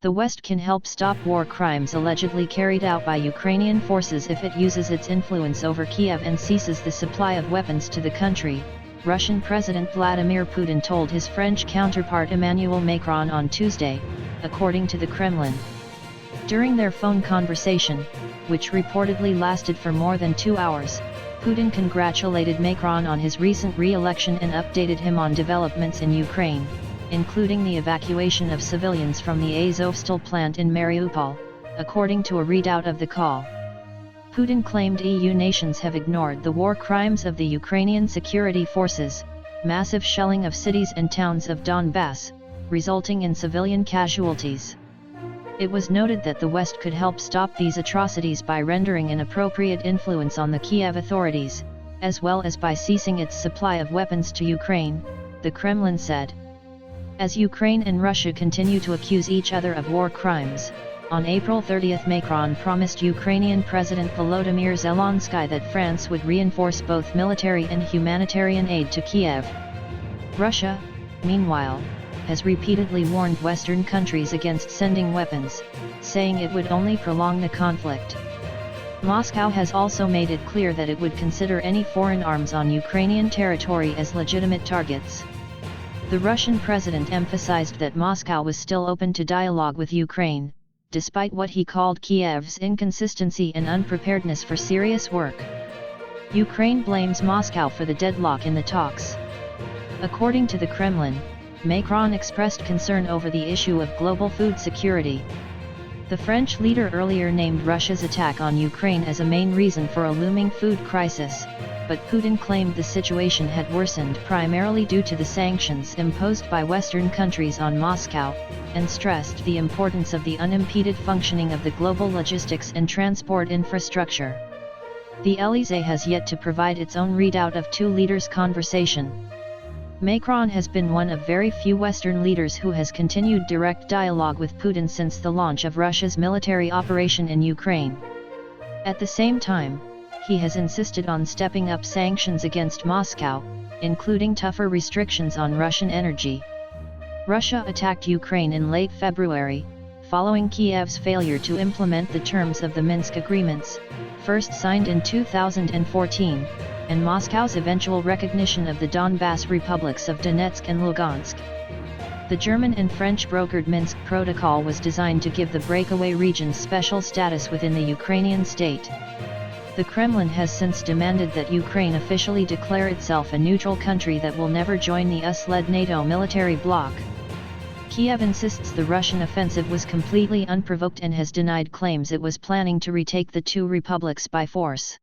The West can help stop war crimes allegedly carried out by Ukrainian forces if it uses its influence over Kiev and ceases the supply of weapons to the country, Russian President Vladimir Putin told his French counterpart Emmanuel Macron on Tuesday, according to the Kremlin. During their phone conversation, which reportedly lasted for more than 2 hours, Putin congratulated Macron on his recent re-election and updated him on developments in Ukraine, including the evacuation of civilians from the Azovstal plant in Mariupol, according to a readout of the call. Putin claimed EU nations have ignored the war crimes of the Ukrainian security forces, massive shelling of cities and towns of Donbass, resulting in civilian casualties. It was noted that the West could help stop these atrocities by rendering an appropriate influence on the Kiev authorities, as well as by ceasing its supply of weapons to Ukraine, the Kremlin said. As Ukraine and Russia continue to accuse each other of war crimes, on April 30 Macron promised Ukrainian President Volodymyr Zelensky that France would reinforce both military and humanitarian aid to Kiev. Russia, meanwhile, has repeatedly warned Western countries against sending weapons, saying it would only prolong the conflict. Moscow has also made it clear that it would consider any foreign arms on Ukrainian territory as legitimate targets. The Russian president emphasized that Moscow was still open to dialogue with Ukraine, despite what he called Kiev's inconsistency and unpreparedness for serious work. Ukraine blames Moscow for the deadlock in the talks. According to the Kremlin, Macron expressed concern over the issue of global food security. The French leader earlier named Russia's attack on Ukraine as a main reason for a looming food crisis, but Putin claimed the situation had worsened primarily due to the sanctions imposed by Western countries on Moscow, and stressed the importance of the unimpeded functioning of the global logistics and transport infrastructure. The Elysée has yet to provide its own readout of two leaders' conversation. Macron has been one of very few Western leaders who has continued direct dialogue with Putin since the launch of Russia's military operation in Ukraine. At the same time, he has insisted on stepping up sanctions against Moscow, including tougher restrictions on Russian energy. Russia attacked Ukraine in late February, following Kiev's failure to implement the terms of the Minsk agreements, first signed in 2014, and Moscow's eventual recognition of the Donbass republics of Donetsk and Lugansk. The German and French brokered Minsk Protocol was designed to give the breakaway region special status within the Ukrainian state. The Kremlin has since demanded that Ukraine officially declare itself a neutral country that will never join the US-led NATO military bloc. Kiev insists the Russian offensive was completely unprovoked and has denied claims it was planning to retake the two republics by force.